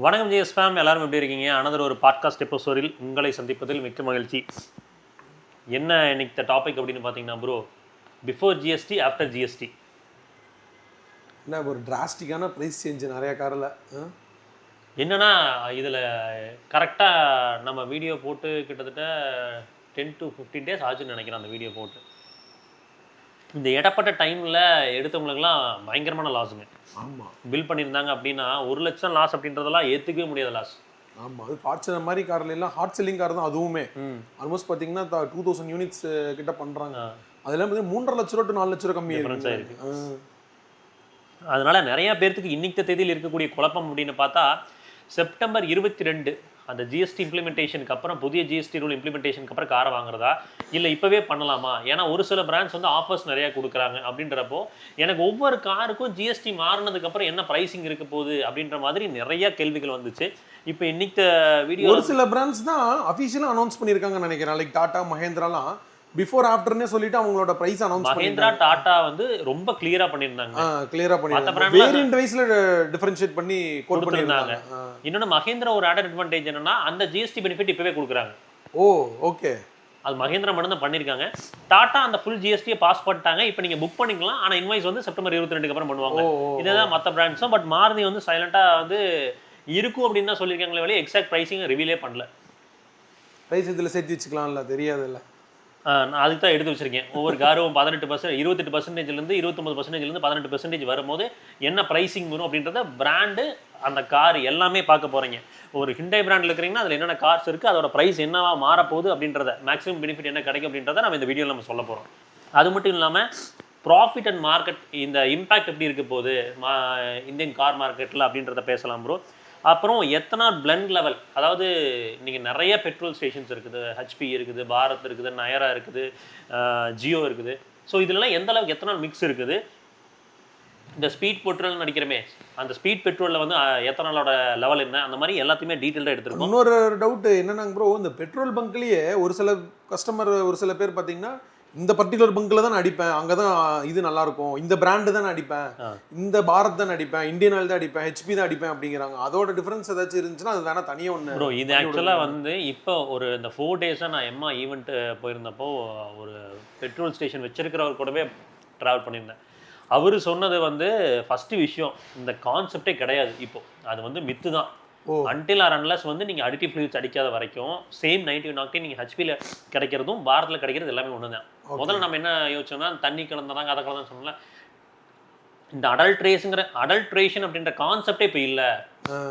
வணக்கம் GS fame, எல்லாரும் எப்படி இருக்கீங்க? அனதர் ஒரு பாட்காஸ்ட் எபிசோடில் உங்களை சந்திப்பதில் மிக்க மகிழ்ச்சி. என்ன இன்னைக்கு டாபிக் அப்படின்னு பார்த்தீங்கன்னா bro, before GST after GST. என்ன ஒரு டிராஸ்டிக்கான ப்ரைஸ் சேஞ்ச் நிறைய காரில். என்னன்னா இதில் கரெக்டாக நம்ம வீடியோ போட்டு கிட்டத்தட்ட 10 to 15 days ஆச்சுன்னு நினைக்கிறேன் அந்த வீடியோ போட்டு. இந்த இடப்பட்ட டைமில் எடுத்தவங்களுக்குலாம் பயங்கரமான லாஸுங்க. ஆமாம், பில் பண்ணியிருந்தாங்க அப்படின்னா 1 லட்சம் லாஸ் அப்படின்றதெல்லாம் ஏற்றுக்கவே முடியாத லாஸ். ஆமாம், அது ஃபார்ச்சுனர் மாதிரி கார்ல எல்லாம் ஹாட் செல்லிங் கார் தான். அதுவுமே ஆல்மோஸ்ட் பார்த்தீங்கன்னா 2000 யூனிட்ஸ் கிட்ட பண்ணுறாங்க. அதெல்லாம் பார்த்தீங்கன்னா 3.5 லட்ச ரூபா to 4 லட்ச ரூபா கம்மி இருக்கு. அதனால நிறைய பேர்த்துக்கு இன்னைக்கு தேதியில் இருக்கக்கூடிய குழப்பம் அப்படின்னு பார்த்தா, செப்டம்பர் 22 அந்த ஜிஎஸ்டி இம்ப்ளிமெண்டேஷனுக்கு அப்புறம், புதிய ஜிஎஸ்டி ரூல் இம்ப்ளிமெண்டேஷனுக்கு அப்புறம் காரை வாங்குறதா இல்லை இப்போவே பண்ணலாமா? ஏன்னா ஒரு சில பிராண்ட்ஸ் வந்து ஆஃபர்ஸ் நிறையா கொடுக்குறாங்க. அப்படின்றப்போ எனக்கு ஒவ்வொரு காருக்கும் ஜிஎஸ்டி மாறினதுக்கப்புறம் என்ன ப்ரைஸிங் இருக்க போகுது அப்படின்ற மாதிரி நிறைய கேள்விகள் வந்துச்சு. இப்போ இன்னைக்கு வீடியோ ஒரு சில பிராண்ட்ஸ் தான் அஃபிஷியலாக அனௌன்ஸ் பண்ணியிருக்காங்கன்னு நினைக்கிறேன். லைக் டாடா, மஹேந்திராலாம் பிஃபோர் ஆஃப்டர்னே சொல்லிட்டு அவங்களோட பிரைஸ் அனௌன்ஸ் மஹேந்திரா, டாடா வந்து ரொம்ப கிளியரா பண்ணியிருந்தாங்க. கிளியரா பண்ணியிருந்தாங்க. வேரியன்ட் வைஸ்ல டிஃபரன்ஷியேட் பண்ணி கோட் பண்ணியிருந்தாங்க. இன்னொன்று மஹேந்திரா ஒரு ஆடட் அட்வான்டேஜ் என்னன்னா, அந்த ஜிஎஸ்டி பெனிஃபிட் இப்பவே கொடுக்குறாங்க. ஓ ஓகே, அது மஹேந்திரா மட்டும் தான் பண்ணியிருக்காங்க. டாடா அந்த ஃபுல் ஜிஎஸ்டியை பாஸ் பண்ணிட்டாங்க. இப்போ நீங்கள் புக் பண்ணிக்கலாம். ஆனால் இன்வாய்ஸ் வந்து செப்டம்பர் 22க்கு அப்புறம் பண்ணுவாங்க. இதுதான் மற்ற பிராண்ட்ஸும். பட் மாருதி வந்து சைலண்டாக வந்து இருக்கும் அப்படின்னு தான் சொல்லியிருக்காங்களே வெளியே எக்ஸாக்ட் ப்ரைஸிங் ரிவீலே பண்ணல. ப்ரைஸ் இதில் சேர்த்து வச்சுக்கலாம்ல, தெரியாதுல்ல. நான் அதுக்கு தான் எடுத்து வச்சிருக்கேன். ஒவ்வொரு காரும் 18%, 28%, 29%, 18% வரும்போது என்ன ப்ரைஸிங் வரும் அப்படின்றத பிராண்டு, அந்த கார் எல்லாமே பார்க்க போகிறீங்க. ஒரு ஹிண்டை பிராண்டில் இருக்கிறீங்கன்னா அதில் என்னென்ன கார்ஸ் இருக்குது, அதோட ப்ரைஸ் என்னவா மாறப்போகுது அப்படின்றத, மேக்ஸிமம் பெனிஃபிட் என்ன கிடைக்கும் அப்படின்றத நம்ம இந்த வீடியோவில் நம்ம சொல்ல போகிறோம். அது மட்டும் இல்லாமல் ப்ராஃபிட் அண்ட் மார்க்கெட், இந்த இம்பேக்ட் எப்படி இருக்க போகுது இந்தியன் கார் மார்க்கெட்டில் அப்படின்றத பேசலாம் ப்ரோ. அப்புறம் எத்தனால் பிளெண்ட் லெவல், அதாவது நீங்கள் நிறைய பெட்ரோல் ஸ்டேஷன்ஸ் இருக்குது, ஹெச்பி இருக்குது, பாரத் இருக்குது, நயரா இருக்குது, ஜியோ இருக்குது. ஸோ இதெல்லாம் எந்த அளவுக்கு எத்தனால் மிக்ஸ் இருக்குது, இந்த ஸ்பீட் பெட்ரோல் நடிக்கிறமே அந்த ஸ்பீட் பெட்ரோலில் வந்து எத்தனாலோட லெவல் என்ன, அந்த மாதிரி எல்லாத்தையுமே டீட்டெயிலாக எடுத்துருக்கோம். இன்னொரு டவுட் என்னன்னாங்க ப்ரோ, இந்த பெட்ரோல் பங்க்லேயே ஒரு சில கஸ்டமர், ஒரு சில பேர் பார்த்தீங்கன்னா இந்த பர்டிகுலர் பங்க்ல தான் அடிப்பேன், அங்கே தான் இது நல்லா இருக்கும், இந்த பிராண்டு தான் அடிப்பேன், இந்த பாரத் தான் அடிப்பேன், இந்தியன் ஆயில் தான் அடிப்பேன், ஹெச்பி தான் அடிப்பேன் அப்படிங்கிறாங்க. அதோட டிஃபரன்ஸ் ஏதாச்சும் இருந்துச்சுன்னா அது வேணா தனியாக ஒன்று ப்ரோ. இது ஆக்சுவலாக வந்து இப்போ ஒரு இந்த 4 days நான் எம்மா ஈவெண்ட் போயிருந்தப்போ ஒரு பெட்ரோல் ஸ்டேஷன் வச்சிருக்கிறவர் கூடவே ட்ராவல் பண்ணியிருந்தேன். அவர் சொன்னது வந்து ஃபஸ்ட்டு விஷயம், இந்த கான்செப்டே கிடையாது. இப்போ அது வந்து மித்து தான். அன்டில் ஆர் அன்லஸ் வந்து நீங்கள் அடிட்டிவ் ஃப்ளூயிட்ஸ் அடிக்காத வரைக்கும் சேம் 90 நாக்டேன் நீங்கள் ஹெச்பியில் கிடைக்கிறதும் பாரத்தில் கிடைக்கிறது எல்லாமே ஒன்று தான். முதல்ல நம்ம என்ன யோசிச்சோம்னா, தண்ணி கலந்தாங்க அதை கலந்தான்னு சொன்னல, இந்த அடல்ட்ரேஷன் அப்படின்ற கான்செப்டே இப்போ இல்லை.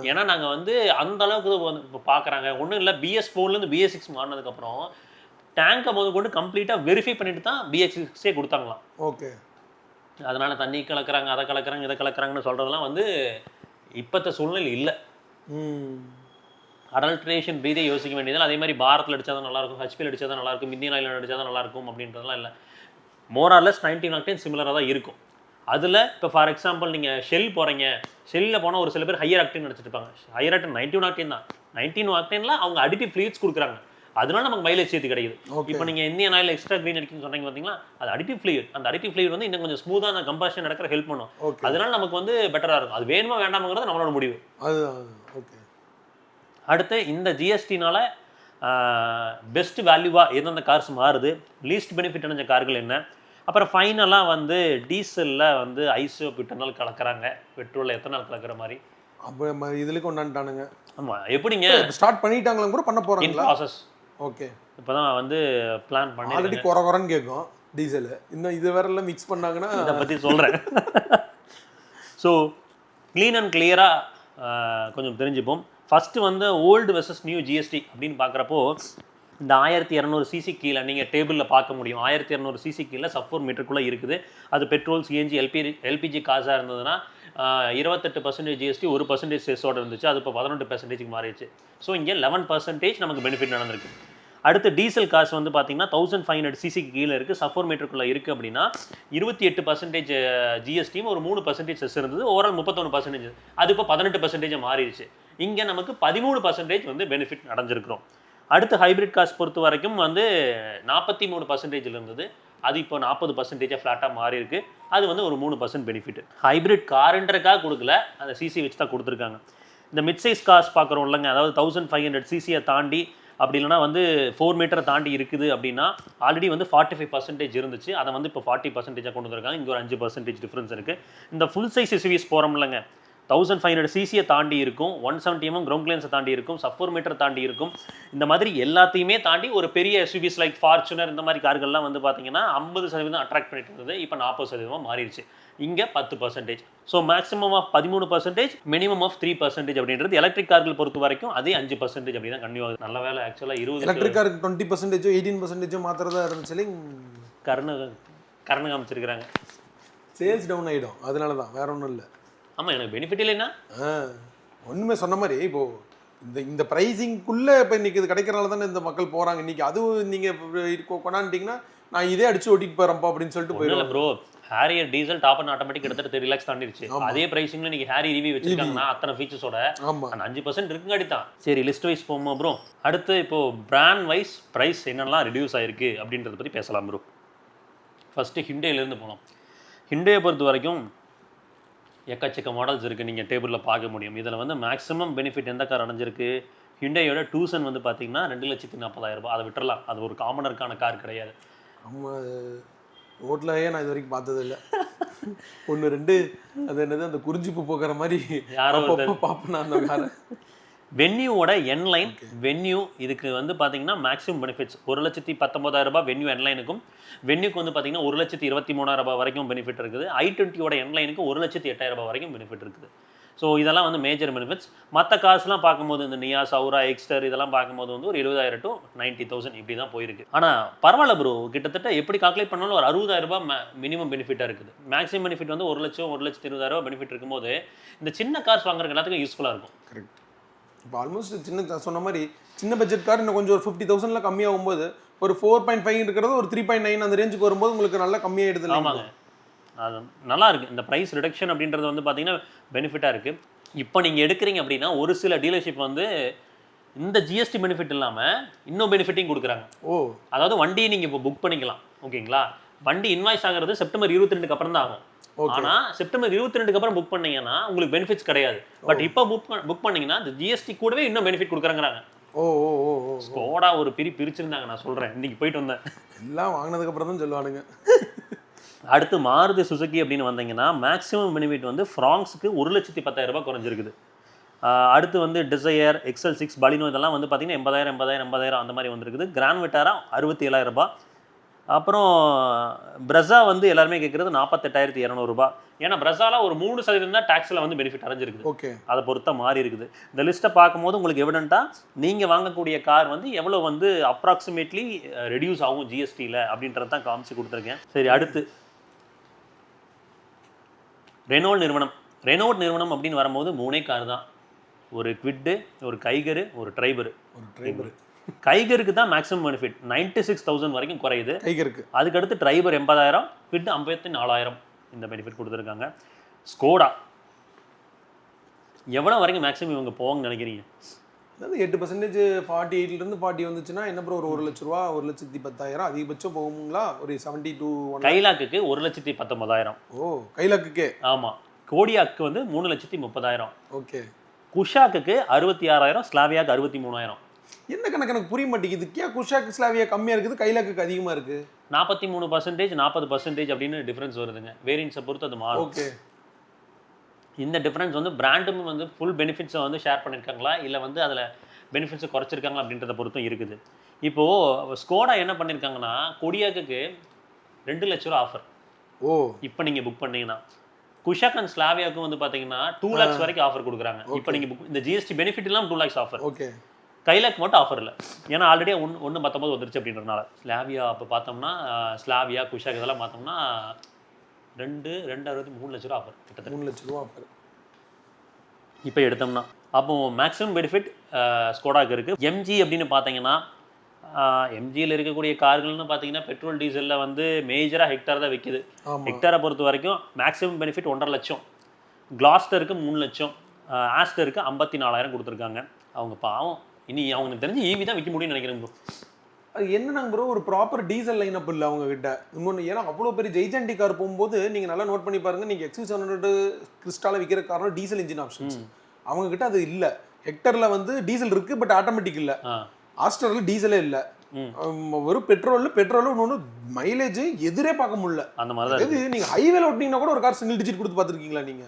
ஏன்னா நாங்கள் வந்து அந்த அளவுக்கு இப்போ பார்க்குறாங்க. ஒன்றும் இல்லை, BS4லேருந்து BS6 மாறினதுக்கப்புறம் டேங்கை முதல் கொண்டு கம்ப்ளீட்டாக வெரிஃபை பண்ணிட்டு தான் BS6 கொடுத்தாங்களாம். ஓகே, அதனால தண்ணி கலக்குறாங்க, அதை கலக்குறாங்க, இதை கலக்குறாங்கன்னு சொல்கிறதெல்லாம் வந்து இப்போத்த சூழ்நிலை இல்லை. அடல்ட்ரேஷன் ரீதியை யோசிக்க வேண்டியதில்லை. அதே மாதிரி பாரத்தில் அடித்தா தான் நல்லாயிருக்கும், ஹெச்பியில் அடித்தா தான் நல்லாயிருக்கும், இந்தியன் ஆயில் அடித்தா தான் நல்லாயிருக்கும் அப்படின்றதுலாம் இல்லை. மோரார்லெஸ் 90 நாக்டேன் சிமிலராக தான் இருக்கும். அதில் இப்போ ஃபார் எக்ஸாம்பிள் நீங்கள் ஷெல் போகிறீங்க, ஷெல்லில் போனால் ஒரு சில பேர் ஹையர் ஆக்டேன் அடிச்சிட்டு இருப்பாங்க. ஹையர் ஆக்டேன் 90 நாக்டேன் தான். 90 நாக்டேனில் அவங்க அடிட்டிவ் ஃப்ளூயிட்ஸ் கொடுக்குறாங்க. அதனால நமக்கு மைலேஜ் சேர்த்து கிடைக்குது. இப்போ நீங்கள் இந்தியன் ஆயில் எக்ஸ்ட்ரா க்ரீன் அடிக்குன்னு சொன்னீங்க பார்த்தீங்களா, அது அடிட்டிவ் ஃப்ளூயிட். அந்த அடிட்டிவ் ஃப்ளூயிட் வந்து இன்னும் கொஞ்சம் ஸ்மூத்தான கம்பஷன் நடக்கிற ஹெல்ப் பண்ணும். அதனால நமக்கு வந்து பெட்டராக இருக்கும். அது வேணுமா வேண்டாமாங்கிறது நம்மளோட முடிவு. ஓகே. அடுத்து இந்த ஜிஎஸ்டினால பெஸ்ட் வேல்யூவாக எந்தெந்த கார்ஸ் மாறுது, லீஸ்ட் பெனிஃபிட் அடைஞ்ச கார்கள் என்ன, அப்புறம் ஃபைனலாக வந்து டீசலில் வந்து ஐசோ பியூட்டனால் கலக்கிறாங்க, பெட்ரோலில் எத்தனால் கலக்கிற மாதிரி. அப்போ இதில் கொண்டாண்டானுங்க. ஆமாம், எப்படிங்க ஸ்டார்ட் பண்ணிட்டாங்களா கூட பண்ண போகிறாங்க ப்ராசஸ். ஓகே, இப்போ தான் வந்து பிளான் பண்ணி ஆல்ரெடி குறன்னு கேட்கும் டீசல். இன்னும் இது வேறெல்லாம் மிக்ஸ் பண்ணாங்கன்னா இதை பற்றி சொல்கிறேன். ஸோ க்ளீன் அண்ட் கிளியராக கொஞ்சம் தெரிஞ்சுப்போம். ஃபஸ்ட்டு வந்து ஓல்டு வெர்சஸ் நியூ ஜிஎஸ்டி அப்படின்னு பார்க்குறப்போ, இந்த 1200 சிசி கீழே நீங்கள் டேபிளில் பார்க்க முடியும். 1200 சிசி கீழே சப் 4 மீட்டருக்குள்ளே இருக்குது. அது பெட்ரோல், சிஎன்ஜி, எல்பிஜி காசாக இருந்ததுன்னா 28% ஜிஎஸ்டி, 1% செஸ்ஸோடு இருந்துச்சு. அது இப்போ 18%க்கு மாறிடுச்சு. ஸோ இங்கே 11% நமக்கு பெனிஃபிட் நடந்திருக்கு. அடுத்து டீசல் காசு வந்து பார்த்தீங்கன்னா 1500 சிசிக்கு கீழே இருக்குது, சப் 4 மீட்டருக்குள்ளே இருக்குது அப்படின்னா 28% ஜிஎஸ்டியும் ஒரு 3% செஸ் இருந்தது. ஓவரால் 31%. அது இப்போ 18% மாறிடுச்சு. இங்கே நமக்கு 13% வந்து பெனிஃபிட் அடைஞ்சிருக்கிறோம். அடுத்து ஹைப்ரிட் காசு பொறுத்த வரைக்கும் வந்து 43% இருந்தது. அது இப்போ 40% ஃப்ளாட்டாக மாறி இருக்கு. அது வந்து ஒரு 3% பெனிஃபிட். ஹைப்ரிட் காருன்றக்காக கொடுக்கல, அந்த சிசி வச்சு தான் கொடுத்துருக்காங்க. இந்த மிட் சைஸ் கார்ஸ் பார்க்குறோம் இல்லைங்க, அதாவது 1500 சிசியை தாண்டி அப்படி இல்லைனா வந்து 4 மீட்டரை தாண்டி இருக்குது அப்படின்னா ஆல்ரெடி வந்து 45% இருந்துச்சு, அதை வந்து இப்போ 40% கொண்டு வந்திருக்காங்க. இங்கே ஒரு 5% டிஃப்ரென்ஸ் இருக்குது. இந்த ஃபுல் சைஸ் எஸ்யூவிஸ் போகிறோம் இல்லைங்க, 1500 சிசியை தாண்டி இருக்கும், 170 mm கிரவுண்ட் கிளியரன்ஸை தாண்டி இருக்கும், சப் 4 மீட்டர் தாண்டி இருக்கும். இந்த மாதிரி எல்லாத்தையுமே தாண்டி ஒரு பெரிய எஸ்யூவிஸ் லைக் ஃபார்ச்சுனர் இந்த மாதிரி கார்கள்லாம் வந்து பார்த்தீங்கன்னா 50% அட்ராக்ட் பண்ணிட்டு இருந்தது, இப்போ 40% மாறிடுச்சு. இங்கே 10%. So maximum of 13%, minimum of 3% அப்படின்றது எலக்ட்ரிக் கார்கள் பொறுத்த வரைக்கும் அதே 5% அப்படி தான் கன்னியூ ஆகுது. நல்ல வேலை ஆக்சுவலாக 20 எலக்ட்ரிக் காருக்கு 20% 18% மாத்திரதா இருந்துச்சு. கரண காமிச்சிருக்கிறாங்க, சேல்ஸ் டவுன் ஆகிடும். அதனால தான், வேற ஒன்றும் இல்லை. ஆமாம், எனக்கு பெனிஃபிட் இல்லைன்னா ஒன்றுமே சொன்ன மாதிரி இப்போது இந்த ப்ரைஸிங்குள்ளே இப்போ இன்றைக்கி இது கிடைக்கிறனால தானே இந்த மக்கள் போகிறாங்க. இன்றைக்கி அதுவும் நீங்கள் கொண்டாண்டிங்கன்னா நான் இதே அடிச்சு ஓட்டிட்டு போகிறேன்ப்பா அப்படின்னு சொல்லிட்டு போயிடுவேன். Bro, Harrier diesel top and automatic கிட்டத்தட்ட 3 lakhs தாண்டிடுச்சு. அதே பிரைசிங்ல நீங்க ஹேரி ரிவி வச்சிருக்காங்கன்னா அத்தனை ஃபீச்சர்ஸோட அந்த 5% இருக்குங்காடி தான். சரி, லிஸ்ட் வைஸ் போமா ப்ரோ. அடுத்து இப்போ பிராண்ட் வைஸ் பிரைஸ் என்னெல்லாம் ரெடியூஸ் ஆயிருக்கு அப்படின்றத பற்றி பேசலாம் ப்ரோ. ஃபஸ்ட்டு ஹிண்டேலேருந்து போகலாம். ஹிண்டேயை பொறுத்த வரைக்கும் எக்கச்சக்க மாடல்ஸ் இருக்குது, நீங்கள் டேபிளில் பார்க்க முடியும். இதில் வந்து மேக்ஸிமம் பெனிஃபிட் எந்த கார் அடைஞ்சிருக்கு, ஹிண்டேயோட டூசன் வந்து பார்த்தீங்கன்னா 2,40,000 அதை விட்டுறலாம். அது ஒரு காமனருக்கான கார் கிடையாது. ஆமாம், ரோட்லயே நான் இது வரைக்கும் பார்த்தது இல்லை. 1-2 அது என்னது அந்த குறிஞ்சிப்பு போக்குற மாதிரி யாரோ பார்ப்பேன் நான் அந்த காரை. வென்யூவோட என்லைன் வென்யூ இதுக்கு வந்து பார்த்தீங்கன்னா மேக்ஸிமம் பெனிஃபிட்ஸ் 1,19,000 வென்யூ என்லைனுக்கும், வென்யூக்கு வந்து பார்த்தீங்கன்னா 1,23,000 வரைக்கும் பெனிஃபிட் இருக்குது. i20யோட என்லைனுக்கு 1,08,000 வரைக்கும் பெனிஃபிட் இருக்குது. ஸோ இதெல்லாம் வந்து மேஜர் பெனிஃபிட்ஸ். மற்ற கார்ஸ்லாம் பார்க்கும்போது இந்த நியா, சௌரா, எக்ஸ்டர் இதெல்லாம் பார்க்கும்போது வந்து ஒரு 70,000 to 90,000 இப்படி தான் போயிருக்கு. ஆனால் பரவாயில்ல ப்ரோ, கிட்டத்தட்ட எப்படி கால்குலேட் பண்ணாலும் ஒரு 60,000 மினிமம் பெனிஃபிட்டாக இருக்குது. மேக்ஸிமம் பெனிஃபிட் வந்து 1,00,000 1,20,000 பெனிஃபிட் இருக்கும்போது இந்த சின்ன கார்ஸ் வாங்குறதுக்கு எல்லாத்துக்கும் யூஸ்ஃபுல்லாக இருக்கும். கரெக்ட். இப்போ ஆல்மோஸ்ட் சின்ன சொன்ன மாதிரி சின்ன பட்ஜெட் கார் இன்னும் கொஞ்சம் ஒரு 50,000 கம்மியாகும்போது ஒரு 4.5 இருக்கிறது ஒரு 3.9 அந்த ரேஞ்சுக்கு வரும்போது உங்களுக்கு நல்லா கம்மியாகிடுது. ஆமாங்க, அது நல்லா இருக்குது. இந்த ப்ரைஸ் ரிடக்ஷன் அப்படின்றது வந்து பார்த்தீங்கன்னா பெனிஃபிட்டாக இருக்குது. இப்போ நீங்கள் எடுக்கிறீங்க அப்படின்னா ஒரு சில டீலர்ஷிப் வந்து இந்த ஜிஎஸ்டி பெனிஃபிட் இல்லாமல் இன்னும் பெனிஃபிட்டையும் கொடுக்குறாங்க. அதாவது வண்டியை நீங்கள் இப்போ புக் பண்ணிக்கலாம், ஓகேங்களா. வண்டி இன்வாய்ஸ் ஆகிறது செப்டம்பர் 22க்கு அப்புறம் தான் ஆகும். ஆனால் செப்டம்பர் 22க்கு அப்புறம் புக் பண்ணீங்கன்னா உங்களுக்கு பெனிஃபிட்ஸ் கிடையாது. பட் இப்போ புக் பண்ணீங்கன்னா இந்த ஜிஎஸ்டி கூடவே இன்னும் பெனிஃபிட் கொடுக்குறாங்கிறாங்க. ஸ்கோடா ஒரு பிரிச்சிருந்தாங்க, நான் சொல்கிறேன், இன்னைக்கு போயிட்டு வந்தேன். எல்லாம் வாங்கினதுக்கு அப்புறம் தான் சொல்லுவானுங்க. அடுத்து மாருதி சுசுகி அப்படின்னு வந்தீங்கன்னா மேக்ஸிமம் பெனிஃபிட் வந்து ஃப்ராங்ஸுக்கு 1,10,000 குறைஞ்சிருக்குது. அடுத்து வந்து டிசையர், XL6, பலினோ இதெல்லாம் வந்து பார்த்தீங்கன்னா 80,000 அந்த மாதிரி வந்துருக்குது. கிராண்ட் விட்டாரா 67,000. அப்புறம் பிரஸா வந்து எல்லாருமே கேட்குறது 48,200. ஏன்னா பிரஸால ஒரு 3% தான் டேக்ஸில் வந்து பெனிஃபிட் அடைஞ்சிருக்குது. ஓகே, அதை பொறுத்த மாறி இருக்குது. இந்த லிஸ்ட்டை பார்க்கும்போது உங்களுக்கு எவிடென்ட்டாக நீங்கள் வாங்கக்கூடிய கார் வந்து எவ்வளோ வந்து அப்ராக்சிமேட்லி ரெடியூஸ் ஆகும் ஜிஎஸ்டியில் அப்படின்றது தான் காமிச்சு கொடுத்துருக்கேன். சரி, அடுத்து ரெனோல்ட் நிறுவனம் அப்படின்னு வரும்போது 3 கார் தான். ஒரு குவிட்டு, ஒரு கைகரு, ஒரு ட்ரைபரு. கைகருக்கு தான் மேக்ஸிமம் பெனிஃபிட் 96,000 வரைக்கும் குறையுது கைகருக்கு. அதுக்கடுத்து ட்ரைபர் 80,000, குவிட் 54,000 இந்த பெனிஃபிட் கொடுத்துருக்காங்க. ஸ்கோடா எவ்வளோ வரைக்கும் மேக்ஸிமம் இவங்க போவாங்கன்னு நினைக்கிறீங்க? அதாவது 8% 48 40 வந்துச்சுன்னா என்ன ப்ரோ, ஒரு 1,00,000 1,10,000 அதிகபட்சம் போகுங்களா? ஒரு 70 to 1 கைலாக்குக்கு 1,19,000. கைலாக்குக்கே. ஆமாம். கோடியாக்கு வந்து 3,30,000. ஓகே. குஷாக்கு 66,000, ஸ்லாவியாக்கு 63,000. என்ன கணக்கு எனக்கு புரிய மாட்டேங்குது. குஷாக்கு ஸ்லாவியா கம்மியாக இருக்குது, கைலாக்கு அதிகமாக இருக்குது. 43%, 40% அப்படின்னு டிஃப்ரென்ஸ் வருதுங்க. வேரியன்ஸை பொறுத்து அது மாறும். ஓகே. இந்த டிஃப்ரென்ஸ் வந்து பிராண்டும் வந்து ஃபுல் பெனிஃபிட்ஸை வந்து ஷேர் பண்ணியிருக்காங்களா இல்லை வந்து அதில் பெனிஃபிட்ஸை குறைச்சிருக்காங்களா அப்படின்றத பொறுத்தும் இருக்குது. இப்போது ஸ்கோடா என்ன பண்ணியிருக்காங்கன்னா கொடியாக்கு 2,00,000 ஆஃபர் இப்போ நீங்கள் புக் பண்ணீங்கன்னா. குஷாக் அண்ட் ஸ்லாவியாவுக்கும் வந்து பார்த்தீங்கன்னா 2 lakhs வரைக்கும் ஆஃபர் கொடுக்குறாங்க. இப்போ நீங்கள் புக் இந்த ஜிஎஸ்டி பெனிஃபிட் இல்லாமல் 2 lakhs ஆஃபர். ஓகே. கைலாக் மட்டும் ஆஃபர் இல்லை, ஏன்னா ஆல்ரெடி 1,19 வந்துருச்சு அப்படின்றதுனால. ஸ்லாவியா அப்போ பார்த்தோம்னா ஸ்லாவியா, குஷாக் இதெல்லாம் பார்த்தோம்னா 2,63 லட்சம் ஆஃபர், கிட்டத்தட்ட 3 லட்ச ரூபா ஆஃபர் இப்போ எடுத்தோம்னா. அப்போ மேக்ஸிமம் பெனிஃபிட் ஸ்கோடாக்கு இருக்குது. எம்ஜி அப்படின்னு பார்த்தீங்கன்னா எம்ஜியில் இருக்கக்கூடிய கார்கள்னு பார்த்தீங்கன்னா பெட்ரோல் டீசலில் வந்து மேஜராக ஹெக்டார் தான் விற்கிது. ஹெக்டாரை பொறுத்த வரைக்கும் மேக்ஸிமம் பெனிஃபிட் 1.5 லட்சம், கிளாஸ்டருக்கு 3 லட்சம், ஆஸ்டருக்கு 54,000 கொடுத்துருக்காங்க. அவங்க பாவம், இனி அவங்களுக்கு தெரிஞ்சு ஈவி தான் விற்க முடியும்னு நினைக்கிறேன் ப்ரோ. அது என்னன்னாங்க ப்ரோ, ஒரு ப்ராப்பர் டீசல் லைனப் இல்லை அவங்க கிட்ட. இன்னொன்று, ஏன்னா அவ்வளோ பெரிய ஜெய்ஜாண்டி கார் போகும்போது நீங்கள் நல்லா நோட் பண்ணி பாருங்கள், நீங்கள் XV700 கிறிஸ்டால விற்கிற காரணம் டீசல் இன்ஜின் ஆப்ஷன்ஸ். அவங்க கிட்ட அது இல்ல. ஹெக்டர்ல வந்து டீசல் இருக்கு, பட் ஆட்டோமேட்டிக் இல்ல. ஆஸ்டர்ல டீசலே இல்ல. வெறும் பெட்ரோல் இன்னொன்று மைலேஜ் எதிரே பார்க்க முடியல. அந்த மாதிரி தான் அதாவது நீங்க ஹைவேல ஓட்டினீங்கன்னா கூட ஒரு கார் சிங்கிள் டிஜிட் கொடுத்து பார்த்துருக்கீங்களா நீங்க?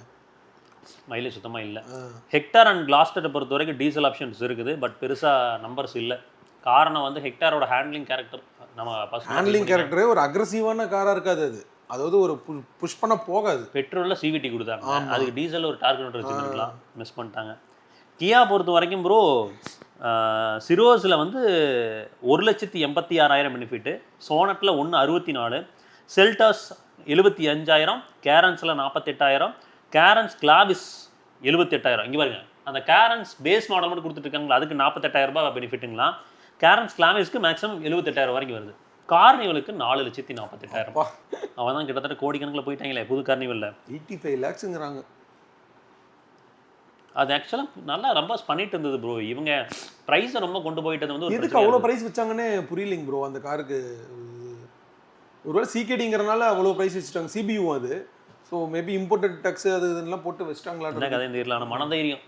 மைலேஜ் சுத்தமா இல்ல. ஹெக்டார் அண்ட் கிளாஸ்டரை பொறுத்த வரைக்கும் டீசல் ஆப்ஷன்ஸ் இருக்குது, பட் பெருசா நம்பர்ஸ் இல்ல. காரணம் வந்து ஹெக்டாரோட ஹேண்ட்லிங் கேரக்டர். நம்ம ஹேண்ட்லிங் கேரக்டரே ஒரு அக்ரெசிவான காரா இருக்காது அது. அதாவது ஒரு புஷ் பண்ண போகாது. பெட்ரோல்ல சிவிடி கொடுத்தாங்க, அதுக்கு டீசல் ஒரு டார்கெட் வச்சுருக்கலாம், மிஸ் பண்ணிட்டாங்க. கியா பொறுத்த வரைக்கும் ப்ரோ சிரோஸில் வந்து 1,86,000 பெனிஃபிட்டு, சோனட்டில் 1,64, செல்டாஸ் 75,000, கேரன்ஸில் 48,000, கேரன்ஸ் கிளாவிஸ் 78,000. இங்கே பாருங்க, அந்த கேரன்ஸ் பேஸ் மாடல் மட்டும் கொடுத்துட்ருக்காங்களா, அதுக்கு 48,000 ரூபாய் பெனிஃபிட்டுங்களா. கேரன்ஸ் கிளாவிஸ்க்கு மேக்ஸிமம் 78,000 வரைக்கும் வருது. கார்னிவலுக்கு 4,48,000. அவன் தான் கிட்டத்தட்ட கோடிக்கணக்கில் போயிட்டாங்களே புது கார்னிவலில். 85 lakhsங்கிறாங்க. அது ஆக்சுவலாக நல்லா ரொம்ப பண்ணிட்டு இருந்தது ப்ரோ. இவங்க ப்ரைஸை ரொம்ப கொண்டு போயிட்டது வந்து எதுக்கு அவ்வளோ ப்ரைஸ் வச்சாங்கன்னே புரியலைங்க ப்ரோ அந்த காருக்கு. ஒருவேளை சிகேடிங்கிறனால அவ்வளோ ப்ரைஸ் வச்சுட்டாங்க. சிபியூ அது. ஸோ மேபி இம்போர்ட்டட் டேக்ஸ் அது இதெல்லாம் போட்டு வச்சுட்டாங்களா? என்ன கதையும் தெரியல. ஆனால் மனதைரியம்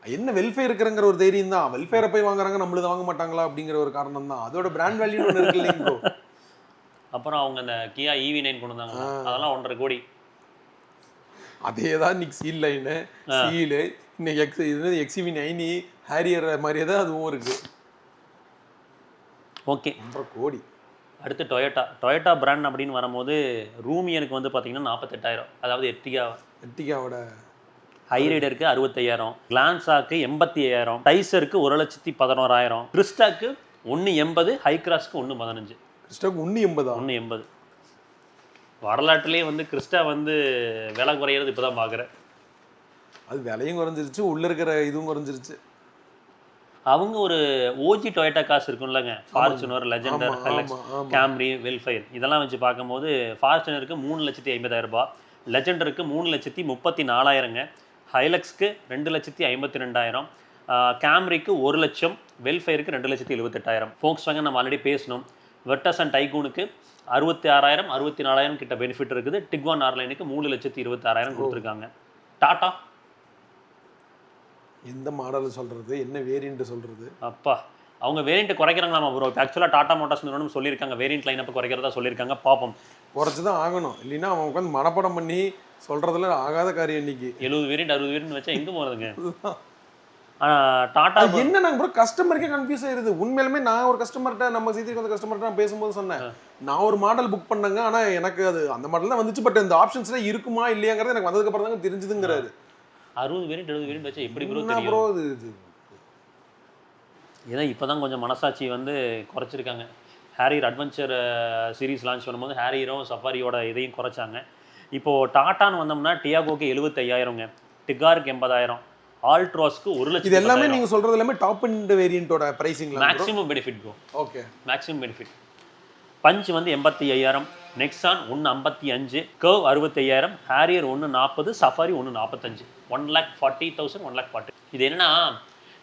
என்ன வெல்ஃபேர் இருக்கிறங்கிற ஒரு தைரியம் தான். வெல்ஃபேரை போய் வாங்குறாங்க, நம்மளது வாங்க மாட்டாங்களா அப்படிங்கிற ஒரு காரணம் தான். அதோட பிராண்ட் வேல்யூ ஒன்று இருக்கு இல்லைங்க ப்ரோ. அப்புறம் அவங்க அந்த கியா EV9 கொண்டு வந்தாங்க, அதெல்லாம் 1.5 கோடி. அதே தான் இன்னைக்கு சீல் லைனு சீலு இன்னைக்கு XUV9 ஹேரியர் மாதிரியே தான் அதுவும் இருக்கு. ஓகே, 1.5 கோடி. அடுத்து டொயோட்டா பிராண்ட் அப்படின்னு வரும்போது ரூமியனுக்கு வந்து பார்த்தீங்கன்னா 48,000, அதாவது எர்டிகாவோட ஹைரைடருக்கு 65,000, கிளான்ஸாக்கு 85,000, டைசருக்கு 1,11,000, கிறிஸ்டாக்கு 1,80,000, ஹைக்ராஸ்க்கு 1,15,000. கிறிஸ்டாக்கு 1,80,000. 1,80,000. வரலாற்றுலேயே வந்து கிறிஸ்டா வந்து விலை குறையிறது இப்போ தான் பார்க்குறேன். அது விலையும் குறைஞ்சிருச்சு, உள்ளே இருக்கிற இதுவும் குறைஞ்சிருச்சு. அவங்க ஒரு ஓஜி டொயோட்டா காசு இருக்கும்லங்க, Fortuner, Legender, Hilux, Camry, Vellfire, இதெல்லாம் வச்சு பார்க்கும்போது ஃபார்ச்சுனருக்கு 3,50,000, லெஜெண்டருக்கு 3,34,000, ஹைலக்ஸ்க்கு 2,52,000, கேம்ரிக்கு 1,00,000, வெல்ஃபயருக்கு 2,78,000. ஃபோக்ஸ்வாகன் நம்ம ஆல்ரெடி பேசணும். வெர்டஸ் அண்ட் டைகூனுக்கு 66,000, 64,000 கிட்ட பெனிஃபிட் இருக்குது. டிக்வான் ஆர்லைனுக்கு 3,26,000 கொடுத்துருக்காங்க. டாடா எந்த மாடல் சொல்றது, என்ன வேரியன்ட் சொல்றது? அப்பா, அவங்க வேரியன்ட் குறைக்கிறாங்களாமா ப்ரோ. ஆக்சுவலாக டாடா மோட்டார்ஸ் நிறுவனம் சொல்லியிருக்காங்க வேரியன்ட் லைனப்பை குறைக்கிறதா சொல்லியிருக்காங்க. பார்ப்போம். குறைச்சி தான் ஆகணும், இல்லைன்னா அவன் உட்காந்து மனப்படம் பண்ணி சொல்றதுல ஆகாத காரியம். இன்னைக்கு 70 வேரியன்ட் 60 வேரியன்ட் வச்சா எங்கே போகிறதுங்க? டாடா என்ன நாங்கள் ப்ரோ கஸ்டமருக்கே கன்ஃபியூஸ் ஆயிருது. உண்மையிலுமே நான் ஒரு கஸ்டமர்கிட்ட, நம்ம சீத்திக்கு வந்து கஸ்டமர்கிட்ட நான் பேசும்போது சொன்னேன், நான் ஒரு மாடல் புக் பண்ணேங்க, ஆனால் எனக்கு அது அந்த மாடல் தான் வந்துச்சு, பட் இந்த ஆப்ஷன்ஸ்லாம் இருக்குமா இல்லையாங்கிறது எனக்கு வந்ததுக்கு அப்புறம் தாங்க தெரிஞ்சுதுங்கிறாரு. 60 வேரியன்ட் 70 வேரியன்ட் வச்சா எப்படி ப்ரோ ப்ரோ தெரியும்? ஏன்னா இப்போ தான் கொஞ்சம் மனசாட்சி வந்து குறைச்சிருக்காங்க. ஹேரியர் அட்வென்ச்சர் சீரீஸ் லான்ச் பண்ணும்போது ஹேரியரும் சஃபாரியோட இதையும் குறைச்சாங்க. இப்போது டாட்டான்னு வந்தோம்னா டியாகோக்கு 75,000, டிகாருக்கு 80,000, ஆல்ட்ராஸ்க்கு 1,00,000. இது எல்லாமே நீங்கள் சொல்கிறது எல்லாமே டாப் அண்ட் வேரியண்ட்டோட ப்ரைஸிங்ல maximum benefit bro. Okay, maximum benefit. Punch வந்து 85,000, நெக்ஸான் 1,55,000, கர்வ் 65,000, ஹேரியர் 1,40,000, சஃபாரி 1,45,000. 1,40,000, 1,40,000. இது என்னன்னா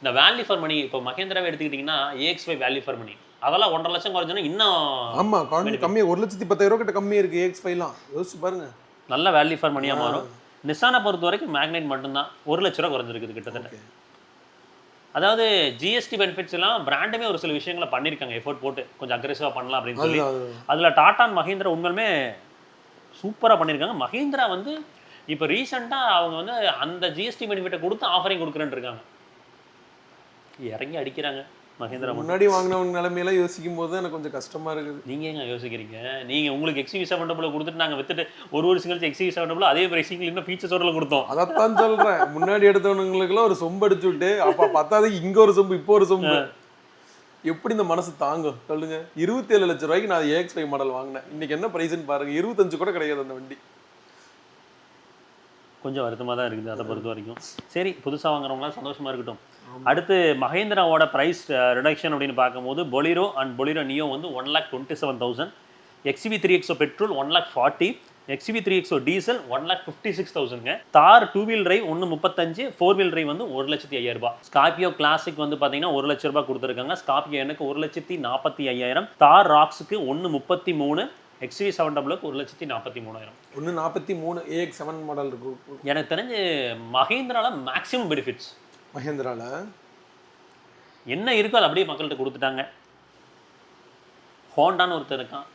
இந்த வேல்யூ ஃபார் மணி. இப்போ மகேந்திராவை எடுத்துக்கிட்டிங்கன்னா AX5 வேல்யூ ஃபார் மணி, அதெல்லாம் 1,50,000 லட்சம் குறைஞ்சோன்னா இன்னும் ஆமாம் கம்மி. 1,10,000 கிட்ட கம்மி இருக்குது AX5லாம். யோசிச்சு பாருங்க, நல்ல வேல்யூ ஃபார் மணியாக மாறும். நிசானை பொறுத்த வரைக்கும் மேக்னைட் மட்டும்தான் 1,00,000 ரூபா குறைஞ்சிருக்குது கிட்டத்தட்ட. அதாவது ஜிஎஸ்டி பெனிஃபிட்ஸ் எல்லாம் பிராண்டுமே ஒரு சில விஷயங்களை பண்ணியிருக்காங்க, எஃபோர்ட் போட்டு கொஞ்சம் அக்ரெசிவாக பண்ணலாம் அப்படின்னு சொல்லி. அதில் டாடா மஹிந்திரா உண்மையுமே சூப்பராக பண்ணியிருக்காங்க. மஹிந்திரா வந்து இப்போ ரீசெண்டாக அவங்க வந்து அந்த ஜிஎஸ்டி பெனிஃபிட்டை கொடுத்து ஆஃபரிங் கொடுக்குறேன்னு இருக்காங்க. இறங்கி அடிக்கிறாங்க மஹிந்திரா. முன்னாடி வாங்கினவங்க நிலைமையெல்லாம் யோசிக்கும் போது எனக்கு கொஞ்சம் கஷ்டமாக இருக்குது. நீங்கள் எங்க யோசிக்கிறீங்க? நீங்கள் உங்களுக்கு XUV700 கொடுத்துட்டு நாங்கள் வித்துட்டு ஒரு வருஷம் கழிச்சு XUV700 அதே ப்ரைஸிங்கில் இன்னும் ஃபீச்சர்ஸோட கொடுத்தோம். அதைத்தான் சொல்கிறேன். முன்னாடி எடுத்தவனுங்களுக்குலாம் ஒரு சொம்பு அடிச்சு விட்டு அப்போ பத்தாவது இங்கே ஒரு சொம்பு இப்போ ஒரு சொம்பு. எப்படி இந்த மனசு தாங்கும் சொல்லுங்க? 27 லட்சம் ரூபாய்க்கு நான் AX5 மாடல் வாங்கினேன். இன்னைக்கு என்ன ப்ரைஸ்ன்னு பாருங்க, 25 கூட கிடையாது அந்த வண்டி. கொஞ்சம் வருத்தமாக தான் இருக்குது அதை பொறுத்த வரைக்கும். சரி, புதுசாக வாங்குறவங்களாம் சந்தோஷமாக இருக்கட்டும். அடுத்து மஹேந்திராவோட ப்ரைஸ் ரிடக்ஷன் அப்படின்னு பார்க்கும்போது பொலிரோ அண்ட் பொலிரோ நியோ வந்து 1,27,000, XUV3XO பெட்ரோல் 1,40,000, XUV3XO டீசல் 1,56,000. தார் 2 வீல் டிரைவ் 1,35,000, 4 வீல் டிரைவ் வந்து 1,05,000. ஸ்கார்பியோ கிளாசிக் வந்து பார்த்தீங்கன்னா 1,00,000 ரூபாய் கொடுத்துருக்காங்க. ஸ்கார்பியோ எனக்கு 1,45,000. தார் ராக்ஸுக்கு 1,33,000, XV700 1,43,000. ஒன்று 43 AX7 மாடல் இருக்கு எனக்கு தெரிஞ்சு மஹேந்திரால மேக்ஸிமம் பெனிஃபிட்ஸ் மஹேந்திரால. என்ன இருக்கோ அதை அப்படியே மக்கள்கிட்ட கொடுத்துட்டாங்க. ஹோண்டான்னு ஒருத்தர் இருக்கான்,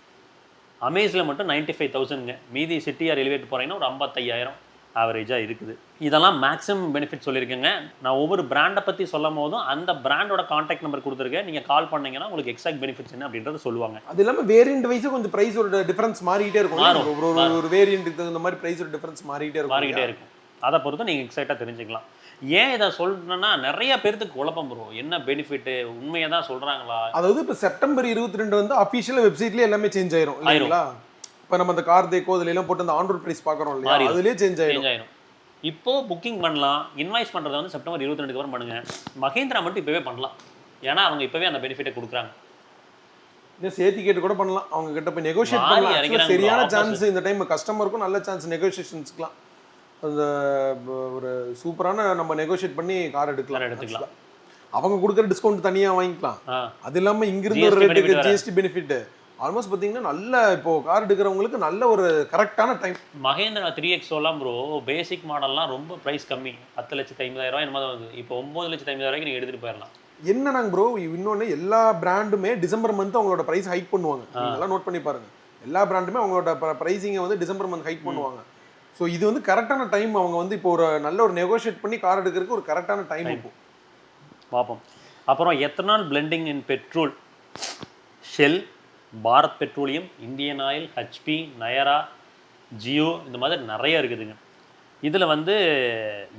அமேஸில் மட்டும் 95,000ங்க. மீதி சிட்டிஆர் எலிவேட் போகிறீங்கன்னா ஒரு 55,000 ஆவரேஜாக இருக்குது. இதெல்லாம் மேக்ஸிமம் பெனிஃபிட் சொல்லியிருக்கேங்க. நான் ஒவ்வொரு பிராண்டை பற்றி சொல்லும் போதும் அந்த பிராண்டோட கான்டாக்ட் நம்பர் கொடுத்துருக்கேன். நீங்கள் கால் பண்ணீங்கன்னா உங்களுக்கு எக்ஸாக்ட் பெனிஃபிட்ஸ் என்ன அப்படின்றத சொல்லுவாங்க. அது இல்லாமல் வேரியண்ட் வைஸும் கொஞ்சம் ப்ரைஸோட டிஃபரன்ஸ் மாறிக்கிட்டே இருக்கும். ஒரு வேரியண்ட்டுக்கு தகுந்த மாதிரி ப்ரைஸோட டிஃபரன்ஸ் மாறிக்கிட்டே இருக்கும். அதை பொறுத்து நீங்கள் எக்ஸாக்டாக தெரிஞ்சுக்கலாம். ஏன் இதை சொல்கிறேன்னா நிறைய பேருக்கு குழப்பம் வரும், என்ன பெனிஃபிட்டு உண்மையை தான் சொல்கிறாங்களா. அதாவது இப்போ செப்டம்பர் 22 வந்து அஃபிஷியல் வெப்சைட்லேயே எல்லாமே சேஞ்ச் ஆயிரும் இல்லைங்களா. இப்போ நம்ம அந்த கார் தேக்கோ இதுலாம் போட்டு அந்த ஆன் ரோட் ப்ரைஸ் பார்க்குறோம் இல்லையா, அதுலேயே சேஞ்ச் ஆயிரும். இப்போ புக்கிங் பண்ணலாம், இன்வாய்ஸ் பண்ணுறத வந்து செப்டம்பர் 22க்கு அப்புறம் பண்ணுங்க. மஹேந்திரா மட்டும் இப்போவே பண்ணலாம், ஏன்னா அவங்க இப்போவே அந்த பெனிஃபிட்டை கொடுக்குறாங்க. இன்னும் சேர்த்து கேட்டு கூட பண்ணலாம், அவங்க கிட்ட போய் நெகோஷியேட் பண்ணலாம். சரியான சான்ஸ் இந்த டைம் கஸ்டமருக்கும் நல்ல சான்ஸ் நெகோஷியேஷன்ஸ்க்குலாம். அந்த ஒரு சூப்பரான நம்ம நெகோஷியேட் பண்ணி கார் எடுக்கலாம். அவங்க கொடுக்குற டிஸ்கவுண்ட் தனியாக வாங்கிக்கலாம். அது இல்லாமல் இங்கிருந்து ஒரு ரேட்டுக்கு ஜிஎஸ்டி பெனிஃபிட் ஆல்மோஸ்ட் பார்த்தீங்கன்னா நல்ல இப்போ கார் எடுக்கிறவங்களுக்கு நல்ல ஒரு கரெக்டான டைம். மஹேந்திரா 3X சொல்லலாம் ப்ரோ, பேசிக் மாடல்லாம் ரொம்ப ப்ரைஸ் கம்மி, 10,50,000 என்னமோ தான் வந்து. இப்போ 9,50,000 நீங்கள் எடுத்துகிட்டு போயிடலாம். என்னன்னாங்க ப்ரோ, இன்னொன்று எல்லா பிராண்டுமே டிசம்பர் மந்த் அவங்களோட ப்ரைஸ் ஹைக் பண்ணுவாங்க. அதெல்லாம் நோட் பண்ணி பாருங்க, எல்லா பிராண்டுமே அவங்களோட ப்ரைஸிங்கை வந்து டிசம்பர் மந்த் ஹைக் பண்ணுவாங்க. ஸோ இது வந்து கரெக்டான டைம். அவங்க வந்து இப்போ ஒரு நல்ல ஒரு நெகோஷியேட் பண்ணி கார் எடுக்கிறதுக்கு ஒரு கரெக்டான டைம் இப்போ பார்ப்போம். அப்புறம் ethanol blending in petrol, Shell, Bharat Petroleum, Indian Oil, HP, Nayara, Jio, இந்த மாதிரி நிறைய இருக்குதுங்க. இதில் வந்து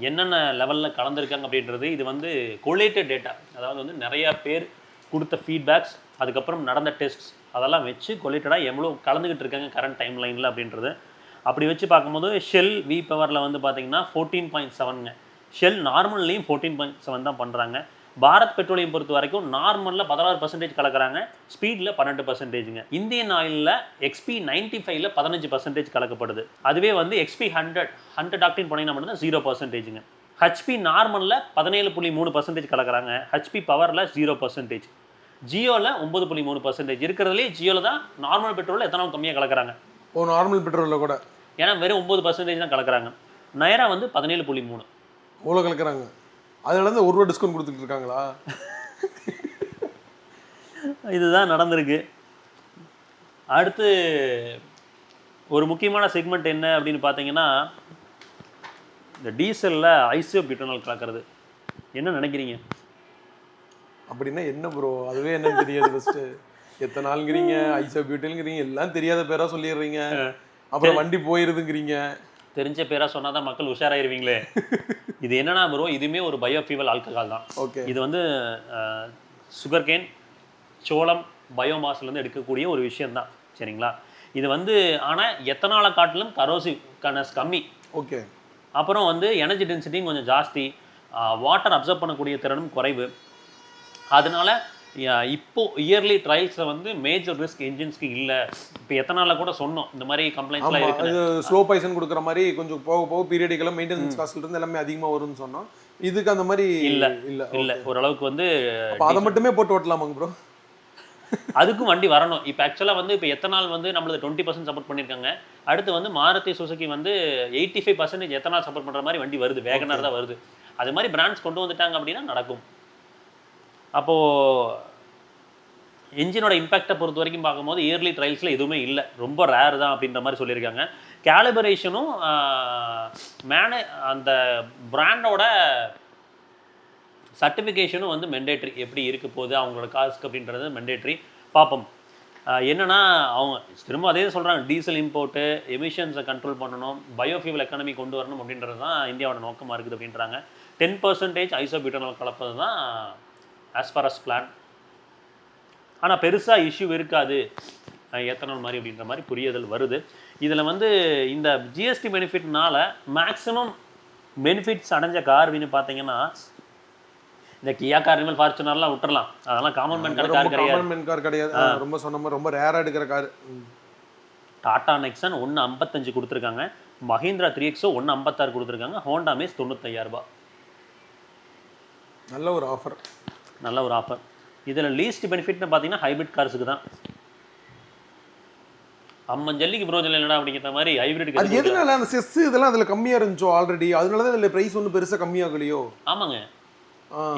என்னென்ன லெவலில் கலந்துருக்காங்க அப்படின்றது இது வந்து கொலேட்டட் டேட்டா, அதாவது வந்து நிறையா பேர் கொடுத்த ஃபீட்பேக்ஸ், அதுக்கப்புறம் நடந்த டெஸ்ட்ஸ், அதெல்லாம் வச்சு கொலேட்டடாக எவ்வளோ கலந்துக்கிட்டு இருக்காங்க கரண்ட் டைம் லைனில் அப்படின்றது. அப்படி வச்சு பார்க்கும்போது ஷெல் வி பவரில் வந்து பார்த்தீங்கன்னா 14.7ங்க. ஷெல் நார்மல்லையும் 14.7 தான் பண்ணுறாங்க. பாரத் பெட்ரோலியம் பொறுத்த வரைக்கும் நார்மலில் 16% கலக்கிறாங்க, ஸ்பீடில் 12%ங்க. இந்தியன் ஆயிலில் XP95ல் 15% கலக்கப்படுது. அதுவே வந்து XP100 ஆக்டின் போனீங்கன்னா மட்டும்தான் 0%ங்க. ஹெச்பி நார்மலில் 17.3% கலக்கிறாங்க, ஹெச்பி பவரில் 0%. ஜியோவில் 9.3% இருக்கிறதுலே ஜியோவில் தான் நார்மல் பெட்ரோலில் எத்தனாலும் கம்மியாக கலக்கிறாங்க. நார்மல் பெட்ரோலில் கூட ஏன்னா வெறும் 9% தான் கலக்கிறாங்க. நயரா வந்து 17.3 அவ்வளோ கலக்கிறாங்க. அதனால தான் ₹1 டிஸ்கவுண்ட் கொடுத்துட்டு இருக்காங்களா? இதுதான் நடந்திருக்கு. அடுத்து ஒரு முக்கியமான செக்மெண்ட் என்ன அப்படின்னு பார்த்தீங்கன்னா, இந்த டீசலில் ஐசோபியூட்டனால் கலக்கிறது. என்ன நினைக்கிறீங்க? அப்படின்னா என்ன ப்ரோ, அதுவே என்னன்னு தெரியாது. ஃபஸ்ட்டு எத்தனை நாளுங்கிறீங்க, ஐசோபியூட்டல்ங்கிறீங்க, எல்லாம் தெரியாத பேராக சொல்லிடுறீங்க. அப்புறம் வண்டி போயிருதுங்கிறீங்க. தெரிஞ்ச பேராக சொன்னால் தான் மக்கள் உஷாராயிருவீங்களே. இது என்னன்னா ப்ரோ, இதுவுமே ஒரு பயோஃபியூவல் ஆல்கஹால் தான். ஓகே. இது வந்து சுகர் கேன், சோளம், பயோமாஸ்லேருந்து எடுக்கக்கூடிய ஒரு விஷயந்தான், சரிங்களா? இது வந்து ஆனால் எத்தனால காட்டிலும் கரோசிவ் கம்மி. ஓகே. அப்புறம் வந்து எனர்ஜி டென்சிட்டியும் கொஞ்சம் ஜாஸ்தி, வாட்டர் அப்சர்வ் பண்ணக்கூடிய திறனும் குறைவு. அதனால இப்போ இயர்லி ட்ரையல்ஸில் வந்து மேஜர் ரிஸ்க் என்ஜின்ஸ்க்கு இல்லை. இப்போ எத்தனால கூட சொன்னோம் இந்த மாதிரி கம்ப்ளைண்ட்ஸ்லாம் இருக்குது. ஸ்லோ பாய்சன் கொடுக்குற மாதிரி கொஞ்சம் போக போக பீரியடிக்கெல்லாம் மெயின்டெனன்ஸ் காஸ்ட்ல இருந்து எல்லாமே அதிகமாக வரும்னு சொன்னோம். இதுக்கு அந்த மாதிரி இல்லை ஓரளவுக்கு வந்து அதை மட்டுமே போட்டு ஓட்டலாமாங்க ப்ரோ? அதுக்கும் வண்டி வரணும். இப்போ ஆக்சுவலாக வந்து இப்போ எத்தனால் வந்து நம்மளுக்கு 20% சப்போர்ட் பண்ணியிருக்காங்க. அடுத்து வந்து மாருதி சுசுகி வந்து 85% எத்தனால் சப்போர்ட் பண்ணுற மாதிரி வண்டி வருது, வேகனார் தான் வருது. அது மாதிரி பிராண்ட்ஸ் கொண்டு வந்துட்டாங்க அப்படின்னா நடக்கும். அப்போது என்ஜினோட இம்பேக்டை பொறுத்த வரைக்கும் பார்க்கும்போது இயர்லி ட்ரையல்ஸில் எதுவுமே இல்லை, ரொம்ப ரேர் தான் அப்படின்ற மாதிரி சொல்லியிருக்காங்க. கேலிபரேஷனும் அந்த பிராண்டோட சர்டிஃபிகேஷனும் வந்து மெண்டேட்ரி எப்படி இருக்க போகுது அவங்களோட காஸ்க்கு அப்படின்றது மெண்டேட்ரி. பார்ப்போம். என்னென்னா அவங்க திரும்ப அதே சொல்கிறாங்க, டீசல் இம்போர்ட்டு, எமிஷன்ஸை கண்ட்ரோல் பண்ணணும், பயோஃபியூவல் எக்கானமி கொண்டு வரணும் அப்படின்றது தான் இந்தியாவோட நோக்கமாக இருக்குது அப்படின்றாங்க. 10% ஐசோபியூட்டனால் கலப்பது தான் ஆஸ் ஃபார் அஸ் பிளான். ஆனால் பெருசாக இஷ்யூ இருக்காது எத்தனால் மாதிரி அப்படின்ற மாதிரி புரியுதல் வருது. இதில் வந்து இந்த ஜிஎஸ்டி பெனிஃபிட்னால மேக்ஸிமம் பெனிஃபிட்ஸ் அடைஞ்ச கார்னு பார்த்தீங்கன்னா இந்த கியா கார்னிவல் ஃபார்ச்சுனர்லாம் விட்டுறலாம், அதெல்லாம் காமன் மேன் கார் கிடையாது. ரொம்ப சொன்ன மாதிரி ரொம்ப ரேராக எடுக்கிற கார். டாடா நெக்ஸான் 1.55 கொடுத்துருக்காங்க, மஹிந்திரா 3X 1.56 கொடுத்துருக்காங்க, ஹோண்டா மேஸ் 95,000. நல்ல ஒரு ஆஃபர். இதில் லீஸ்ட் பெனிஃபிட்னு பார்த்தீங்கன்னா ஹைபிரிட் கார்ஸுக்கு தான். அம்மன் ஜல்லிக்கு புரோஜனம் இல்லைடா அப்படிங்கிற மாதிரி ஹைபிரிட் அது எதனால அந்த செஸ் இதெல்லாம் அதுல கம்மியா இருந்துச்சோ ஆல்ரெடி, அதனால தான் இதுல பிரைஸ் ஒன்றும் பெருசா கம்மியாகலையோ? ஆமாங்க,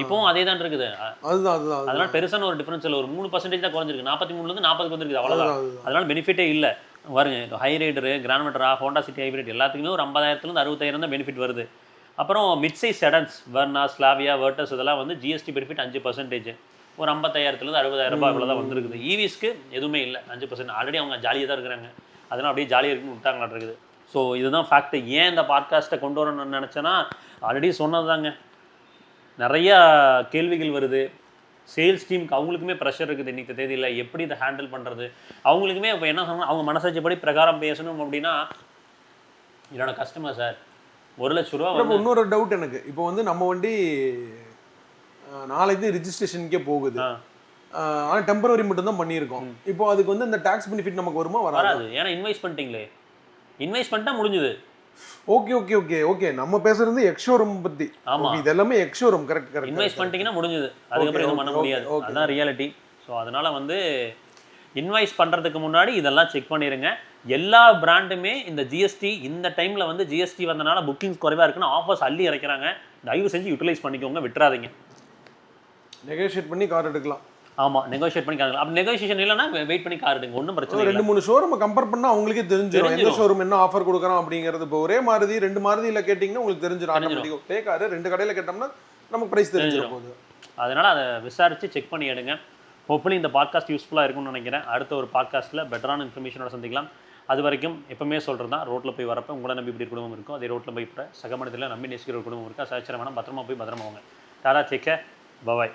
இப்போவும் அதே தான் இருக்குது. அதுதான் அதுதான் அதனால பெருசான ஒரு டிஃபரன்ஸ் இல்லை, ஒரு 3% தான் குறைஞ்சிருக்கு, 43லேருந்து 40 வந்துருக்கு, அவ்வளோதான். அதுதான். அதனால பெனிஃபிட்டே இல்லை. பாருங்க, Hyryder, Grand Vitara, Honda City hybrid எல்லாத்துக்குமே ஒரு 50,000லேருந்து 60,000 தான் பெனிஃபிட் வருது. அப்புறம் mid size sedans, Verna, Slavia, Virtus இதெல்லாம் வந்து ஜிஎஸ்டி பெனிஃபிட் 5%, ஒரு 55,000லேருந்து 60,000 ரூபாய் இவ்வளோ தான் வந்துருக்குது. ஈவிஸ்க்கு எதுவுமே இல்லை, 5%. ஆல்ரெடி அவங்க ஜாலியாக தான் இருக்கிறாங்க, அதெல்லாம் அப்படியே ஜாலியாக இருக்குன்னு விட்டாங்களாட்டு இருக்குது. ஸோ இதுதான் ஃபேக்ட். ஏன் இந்த பாட்காஸ்ட்டை கொண்டு வரணும்னு நினச்சேன்னா, ஆல்ரெடி சொன்னது தாங்க, நிறையா கேள்விகள் வருது. சேல்ஸ் டீமுக்கு அவங்களுக்குமே ப்ரெஷர் இருக்குது இன்றைக்கி தேதியில், எப்படி இதை ஹேண்டில் பண்ணுறது. அவங்களுக்குமே இப்போ என்ன சொன்னால், அவங்க மனசாட்சிப்படி பிரகாரம் பேசணும் அப்படின்னா, என்னோட கஸ்டமர் சார் 1,00,000 ரூபா. இப்போ இன்னொரு டவுட் எனக்கு, இப்போ வந்து நம்ம வண்டி நாளைக்கு ரிஜிஸ்ட்ரேஷனுக்கே போகுது, ஆனால் டெம்பரரி மட்டும் தான் பண்ணியிருக்கோம். இப்போ அதுக்கு வந்து இந்த டாக்ஸ் பெனிஃபிட் நமக்கு வருமா? வராது, ஏன்னா இன்வைஸ் பண்ணிட்டீங்களே. இன்வைஸ் பண்ணிட்டா முடிஞ்சுது. ஓகே ஓகே ஓகே ஓகே, நம்ம பேசுறது எக்ஸ்ஷோரூம் பத்தி. ஆமா, இது எல்லாமே எக்ஸ்ஷோரூம். Correct correct. இன்வைஸ் பண்ணிட்டீங்கன்னா முடிஞ்சுது, அதுக்கப்புறம் எதுவும் பண்ண முடியாது. அதுதான் ரியாலிட்டி. ஸோ அதனால வந்து இன்வைஸ் பண்ணுறதுக்கு முன்னாடி இதெல்லாம் செக் பண்ணிடுங்க. எல்லா பிராண்டுமே இந்த ஜிஎஸ்டி இந்த டைமில் வந்து ஜிஎஸ்டி வந்தனால புக்கிங்ஸ் குறைவாக இருக்குன்னு ஆஃபர்ஸ் அள்ளி இறக்கிறாங்க. தயவு செஞ்சு யூட்டிலைஸ் பண்ணிக்கோங்க, விட்டுறாதீங்க. நெகோஷியேட் பண்ணி கார் எடுக்கலாம். ஆமாம், நெகோஷியேட் பண்ணி கார். அப்போ நெகோஷியேஷன் இல்லைன்னா வெயிட் பண்ணி கார் எடுங்க, ஒன்றும் பிரச்சனை இல்லை. 2-3 ஷோரூம் கம்பேர் பண்ணால் அவங்களுக்கே தெரிஞ்சிடும் எந்த ஷோரூம் என்ன ஆஃபர் கொடுக்குறோம் அப்படிங்கிறது. இப்போ ஒரே மாருதி 2 மாருதியில் கேட்டிங்கன்னா உங்களுக்கு தெரிஞ்சிடும் ஆட்டோமேட்டிக்காக. ஒரே கார் 2 கடையில் கேட்டோம்னா நமக்கு ப்ரைஸ் தெரிஞ்சிடும் போது. அதனால் அதை விசாரித்து செக் பண்ணி எடுங்க. ஹோப்ஃபுல்லி இந்த பாட்காஸ்ட் யூஸ்ஃபுல்லாக இருக்கும்னு நினைக்கிறேன். அடுத்த ஒரு பாட்காஸ்ட்டில் பெட்டரான இன்ஃபர்மேஷனோட சந்திக்கலாம். அது வரைக்கும் எப்பவுமே சொல்கிறது தான், ரோட்டில் போய் வரப்போ உங்களை நம்பி இப்படி குடும்பம் இருக்கும், அதே ரோட்டில் போய் இப்போ சக மனிதத்தில் நம்பி நேசிக்கிற ஒரு குடும்பம் இருக்கா. சச்சரமான பத்திரமா போய் பத்திரமா வாங்க. டாடா, டேக் கேர், பை.